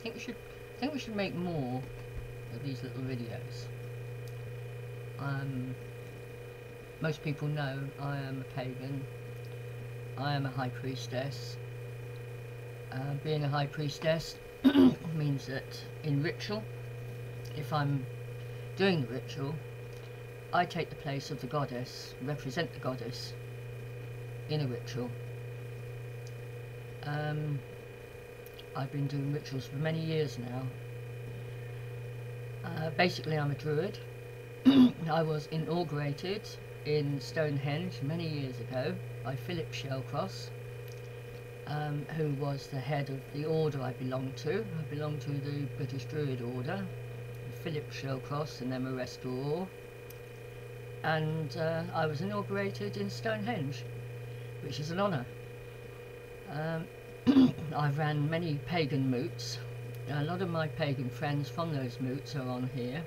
I think we should make more of these little videos. Most people know I am a pagan. I am a high priestess. Being a high priestess means that in ritual, if I'm doing the ritual, I take the place of the goddess, represent the goddess in a ritual. I've been doing rituals for many years now. Basically, I'm a druid. I was inaugurated in Stonehenge many years ago by Philip Shellcross, who was the head of the order I belonged to. I belonged to the British Druid Order, Philip Shellcross and Emma Restore, and I was inaugurated in Stonehenge, which is an honour. I've ran many pagan moots. A lot of my pagan friends from those moots are on here.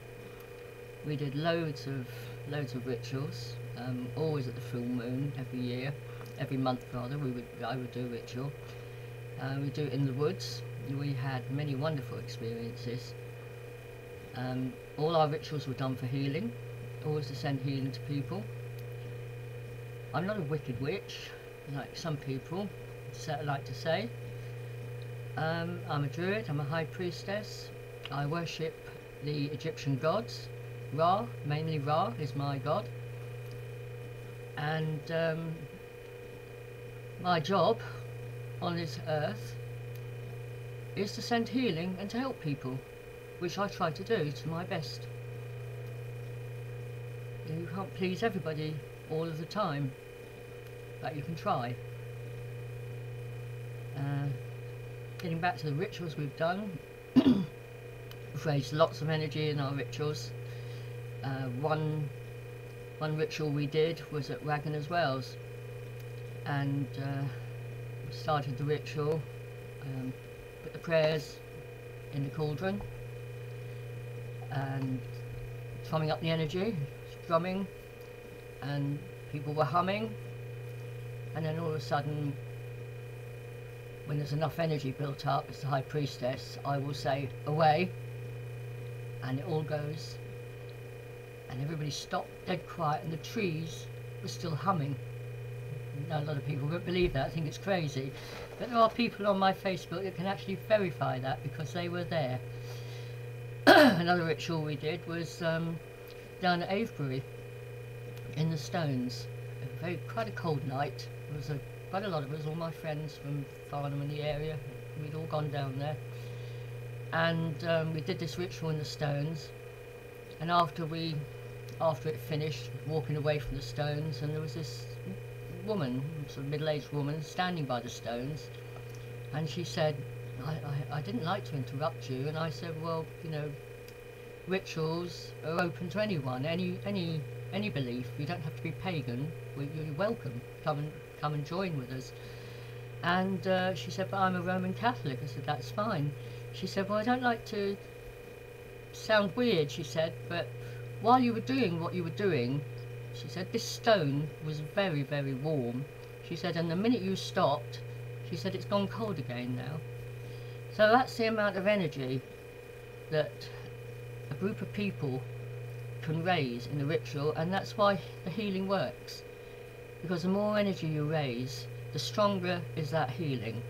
We did loads of rituals, always at the full moon every month rather. I would do a ritual. We do it in the woods. We had many wonderful experiences. All our rituals were done for healing, always to send healing to people. I'm not a wicked witch, like some people like to say. I'm a druid, I'm a high priestess. I worship the Egyptian gods. Ra, mainly Ra, is my god. And my job on this earth is to send healing and to help people, which I try to do to my best. You can't please everybody all of the time, but you can try. Getting back to the rituals we've done, we've raised lots of energy in our rituals. One ritual we did was at Waggoner's Wells, and we started the ritual, put the prayers in the cauldron, and drumming up the energy, drumming, and people were humming, and then all of a sudden, when there's enough energy built up as the high priestess, I will say away, and it all goes, and everybody stopped dead quiet, and the trees were still humming. Now, a lot of people won't believe that, I think it's crazy, but there are people on my Facebook that can actually verify that because they were there. Another ritual we did was down at Avebury in the Stones. Quite a cold night. There was quite a lot of us, all my friends from Farnham and the area. We'd all gone down there, and we did this ritual in the Stones. And after it finished, walking away from the Stones, and there was this woman, sort of middle-aged woman, standing by the Stones, and she said, I didn't like to interrupt you, and I said, well, you know, rituals are open to anyone, any belief. You don't have to be pagan. You're welcome. Come and join with us. And she said, but I'm a Roman Catholic. I said, that's fine. She said, well, I don't like to sound weird, she said, but while you were doing what you were doing, she said, this stone was very, very warm. She said, and the minute you stopped, she said, it's gone cold again now. So that's the amount of energy that a group of people can raise in the ritual, and that's why the healing works. Because the more energy you raise, the stronger is that healing.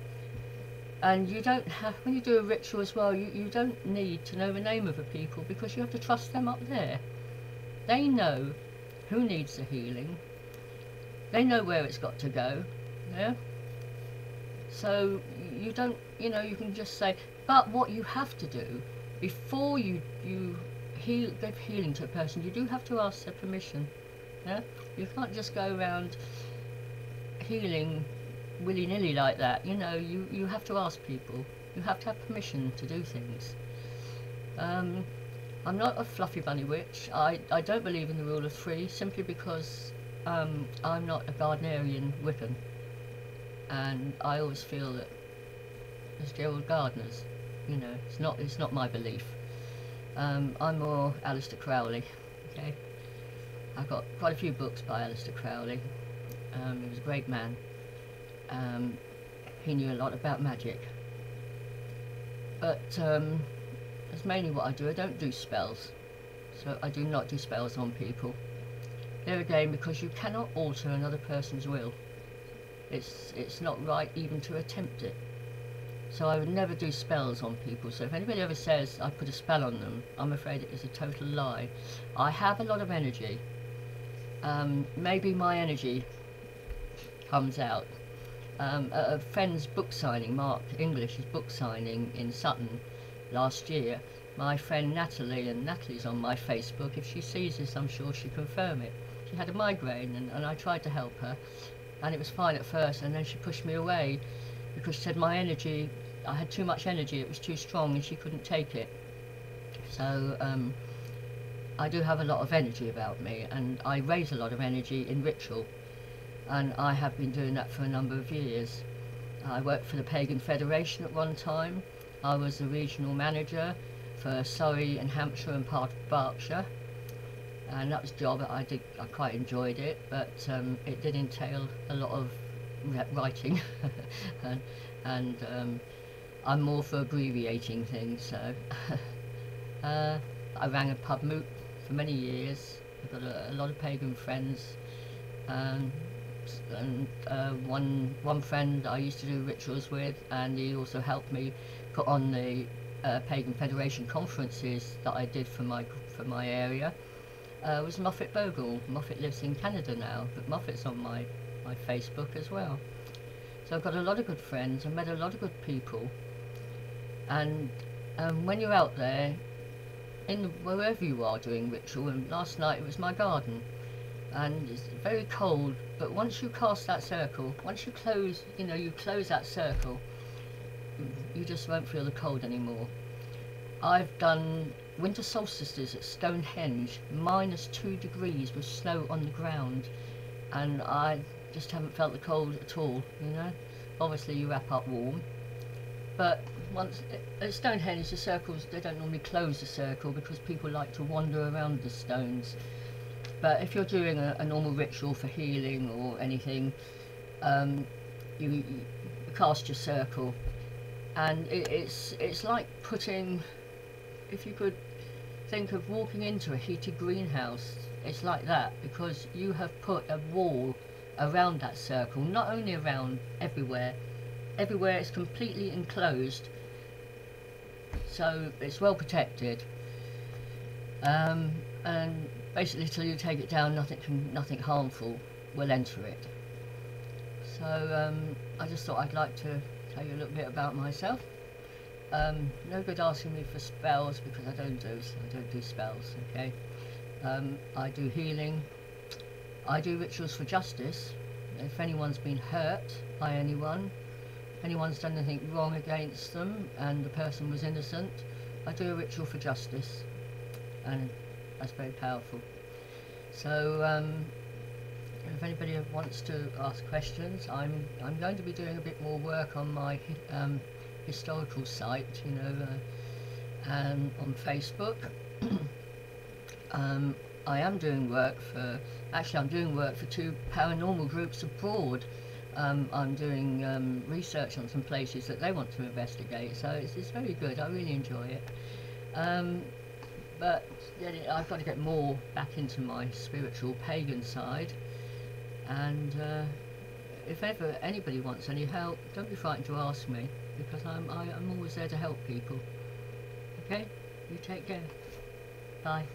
And you don't have, when you do a ritual as well, you don't need to know the name of the people, because you have to trust them up there. They know who needs the healing. They know where it's got to go. Yeah? So you don't, you know, you can just say, but what you have to do before you give healing to a person, you do have to ask their permission. Yeah? You can't just go around healing willy-nilly like that. You know, you have to ask people. You have to have permission to do things. I'm not a fluffy bunny witch. I don't believe in the rule of three, simply because I'm not a Gardnerian Wiccan, and I always feel that as Gerald Gardner's, you know, it's not my belief. I'm more Aleister Crowley. Okay, I've got quite a few books by Aleister Crowley. He was a great man. He knew a lot about magic. but that's mainly what I do. I don't do spells, so I do not do spells on people. There again, because you cannot alter another person's will. It's not right even to attempt it. So I would never do spells on people. So if anybody ever says I put a spell on them, I'm afraid it is a total lie. I have a lot of energy. Maybe my energy comes out. A friend's book signing, Mark English's book signing in Sutton last year, my friend Natalie, and Natalie's on my Facebook, if she sees this I'm sure she'll confirm it. She had a migraine and I tried to help her, and it was fine at first, and then she pushed me away because she said my energy, I had too much energy, it was too strong and she couldn't take it. So I do have a lot of energy about me, and I raise a lot of energy in ritual, and I have been doing that for a number of years. I worked for the Pagan Federation at one time. I was the regional manager for Surrey and Hampshire and part of Berkshire, and that was a job that I quite enjoyed it, but it did entail a lot of writing and I'm more for abbreviating things, so I ran a pub moot for many years. I've got a lot of pagan friends, and one friend I used to do rituals with, and he also helped me put on the Pagan Federation conferences that I did for my area. Was Moffat Bogle. Moffat lives in Canada now, but Moffat's on my Facebook as well. So I've got a lot of good friends. I've met a lot of good people, and when you're out there, wherever you are doing ritual, and last night it was my garden, and it's very cold, but once you cast that circle, once you close, you close that circle, you just won't feel the cold anymore. I've done winter solstices at Stonehenge, -2 degrees with snow on the ground, and I just haven't felt the cold at all, Obviously you wrap up warm, but once at Stonehenge, the circles, they don't normally close the circle because people like to wander around the stones. But if you're doing a normal ritual for healing or anything, you cast your circle, and it's like putting, if you could think of walking into a heated greenhouse, it's like that, because you have put a wall around that circle, not only around, everywhere it's completely enclosed, so it's well protected, and basically till you take it down, nothing harmful will enter it. So I just thought I'd like to tell you a little bit about myself. No good asking me for spells, because I don't do spells, okay? I do healing, I do rituals for justice. If anyone's been hurt by anyone's done anything wrong against them and the person was innocent, I do a ritual for justice, and that's very powerful. So if anybody wants to ask questions, I'm going to be doing a bit more work on my historical site, and on Facebook. I am doing work for, I'm doing work for 2 paranormal groups abroad. I'm doing research on some places that they want to investigate, so it's very good. I really enjoy it. But yeah, I've got to get more back into my spiritual pagan side, and if ever anybody wants any help, don't be frightened to ask me, because I'm always there to help people. Okay, you take care. Bye.